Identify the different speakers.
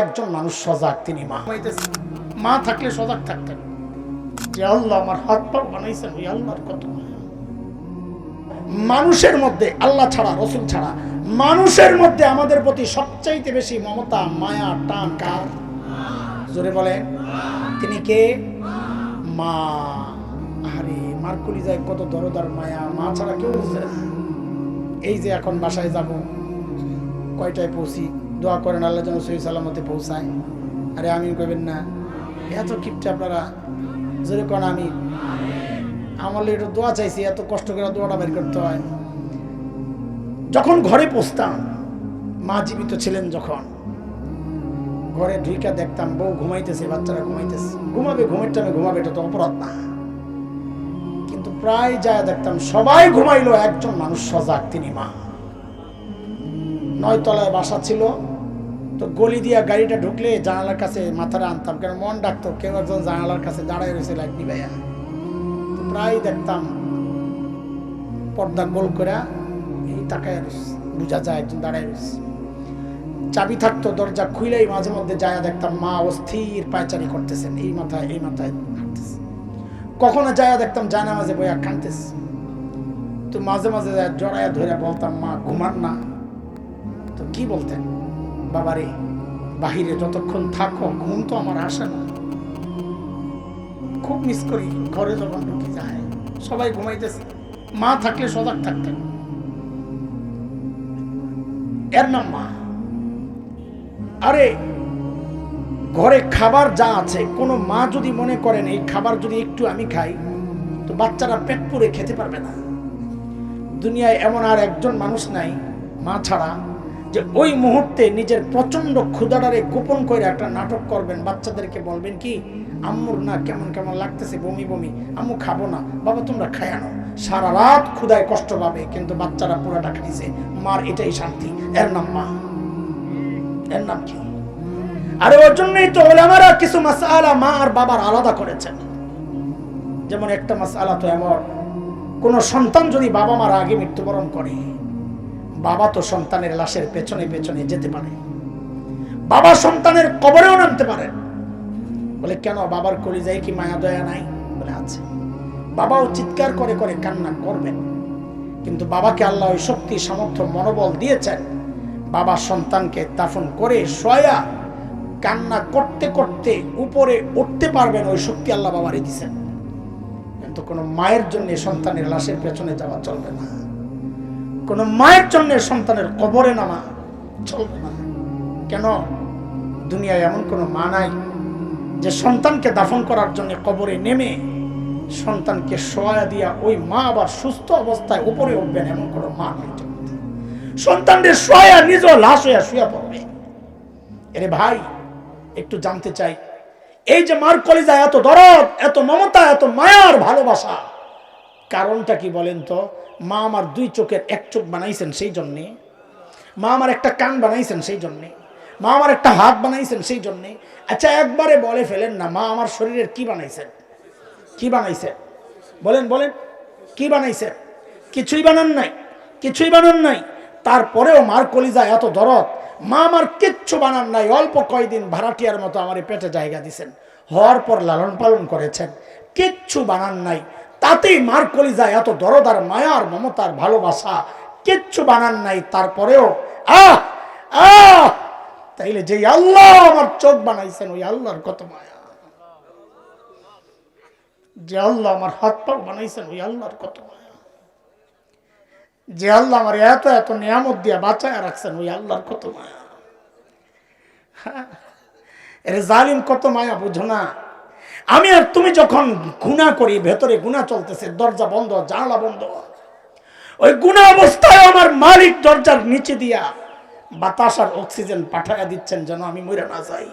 Speaker 1: একজন মানুষ সজাগ, তিনি মা। মা থাকলে সজাগ থাকতেন যে আল্লাহ আমার হাত পা বানাইছেন, ওই আল্লাহর কত মানুষের মধ্যে, আল্লাহ ছাড়া রসুল ছাড়া মানুষের মধ্যে আমাদের প্রতি সবচাইতে বেশি মমতা মায়া টান কার? জোরে বলে তিনি কে? মা। আরে মার কলিজায় কত দরদার মায়া, মা ছাড়া কেউ বুঝে না। এই যে এখন বাসায় যাব, কয়টায় পৌঁছি, দোয়া করেন আল্লাহ যেন সহি সালামতে পৌঁছায়। আরে আমিন কইবেন না? এত কিপটা আপনারা, জোরে কোন আমি আমার একটু দোয়া চাইছি, এত কষ্ট করে দোয়াটা বের করতে হয়। যখন ঘরে পৌঁছতাম, মা জীবিত ছিলেন যখন, ঘরে ঢুইকা দেখতাম বউ ঘুমাইতেছে, বাচ্চারা ঘুমাইতেছে। ঘুমাবে, ঘুমের টাইমে ঘুমাবে, এটা তো অপরাধ না। কিন্তু প্রায় যায় দেখতাম সবাই ঘুমাইলো, একজন মানুষ সজাগ, তিনি মা। 9 তলায় বাসা ছিল, তো গলি দিয়া গাড়িটা ঢুকলে জানালার কাছে মাথাটা আনতাম, কেন মন ডাকতো কেউ একজন জানালার কাছে দাঁড়ায় রয়েছে লাইট নিবাইয়া। তো প্রায় দেখতাম পর্দা গোল করে এই তাকায় বুঝা যায় একজন দাঁড়ায় রয়েছে। চাবি থাকতো, দরজা খুইলেই মাঝে মধ্যে যায় দেখতাম মা অস্থির পায়চারি করতেছেন, এই মাথায় হাঁটতেছে। কখনো যায় দেখতাম জানামাজে বইয়া কাঁদতেছে। তো মাঝে মাঝে জড়াইয়া ধরে বলতাম মা ঘুমান না? তো কি বলতেন? বাবারে বাহিরে যতক্ষণ থাকো ঘুম তো আমার আসে না, খুব মিস করি। ঘরে যখন ঢুকে যায় সবাই ঘুমাইতেছে, মা থাকলে সজাগ থাকতেন, এর নাম মা। আরে ঘরে খাবার যা আছে, কোনো মা যদি মনে করেন এই খাবার যদি একটু আমি খাই, তো বাচ্চারা পেট পুরে খেতে পারবে না। দুনিয়ায় এমন আর একজন মানুষ নাই মা ছাড়া যে ওই মুহূর্তে নিজের প্রচন্ড ক্ষুধাটারে গোপন করে একটা নাটক করবেন, বাচ্চাদেরকে বলবেন কি আম্মুর না কেমন কেমন লাগতেছে, বমি বমি, আম্মু খাবো না, বাবা তোমরা খায় আনো। সারা রাত ক্ষুধায় কষ্ট পাবে, কিন্তু বাচ্চারা পুরাটা খাইছে, মার এটাই শান্তি, এর নাম মা। এর নাম কি? আরে ওর জন্যই তো ওলামারা কিছু মাসআলা মা আর বাবার আলাদা করেছেন। যেমন একটা মাসআলা তো এমন, কোন সন্তান যদি বাবা মার আগে মৃত্যুবরণ করে, বাবা তো সন্তানের লাশের পেছনে পেছনে যেতে পারে, বাবা সন্তানের কবরেও নামতে পারে। বলে কেন? বাবার কলিজায় কি মায়া দয়া নাই? বলে আছে। বাবাও চিৎকার করে করে কান্না করবেন, কিন্তু বাবাকে আল্লাহ ওই শক্তি সামর্থ্য মনোবল দিয়েছেন, বাবা সন্তানকে দাফন করে শোয়া কান্না করতে করতে উপরে উঠতে পারবেন, ওই শক্তি আল্লাহ বাবারই দিয়েছেন। কিন্তু কোনো মায়ের জন্য সন্তানের লাশের পেছনে যাওয়া চলবে না, কোনো মায়ের জন্য সন্তানের কবরে নামা চলবে না। কেন? দুনিয়ায় এমন কোনো মা নাই যে সন্তানকে দাফন করার জন্য কবরে নেমে সন্তানকে শোয়া দিয়া ওই মা আবার সুস্থ অবস্থায় উপরে উঠবেন, এমন কোনো মা নাই। সন্তানদের শোয়া নিজ লাশ হইয়া শুয়ে পড়বে। এরে ভাই একটু জানতে চাই, এই যে মার কলিজায় এত দরদ, এত মমতা, এত মায়ার ভালোবাসা, কারণটা কি বলেন তো? মা আমার 2 চোখের 1 চোখ বানাইছেন সেই জন্যে, মা আমার একটা কান বানাইছেন সেই জন্যে, মা আমার একটা হাত বানাইছেন সেই জন্যে। আচ্ছা একবারে বলে ফেলেন না, মা আমার শরীরের কি বানাইছেন? কি বানাইছেন? বলেন বলেন, কি বানাইছেন? কিছুই বানান নাই, কিছুই বানান নাই। তারপরেও মার কলিজা এত দরদ, মা আমার কিচ্ছু বানান নাই, অল্প কয়দিন ভাড়াটিয়ার মতো আমার পেটে জায়গা দিছেন, হওয়ার পর লালন পালন করেছেন, কিচ্ছু বানান নাই। তাতেই মার কলিজা এত দরদ আর মায়ার মমতার ভালোবাসা, কিচ্ছু বানান নাই। তারপরেও তাইলে যে আল্লাহ আমার চোখ বানাইছেন, ওই আল্লাহর কত মায়া। যে আল্লাহ আমার হাত পা বানাইছেন, ওই আল্লাহর কত মায়া। যে আল্লাহ আমার এত এত নিয়ামত দিয়া বাঁচায় রাখছেন, ওই আল্লাহর কত মায়া। এর জালিম কত মায়া, বুঝো না? আমি আর তুমি যখন গুনাহ করি, ভেতরে গুনাহ চলতেছে, দরজা বন্ধ, জানালা বন্ধ, ওই গুনাহ অবস্থায় আমার মালিক দরজার নিচে দিয়া বাতাস আর অক্সিজেন পাঠাইয়া দিচ্ছেন যেন আমি মরে না যাই।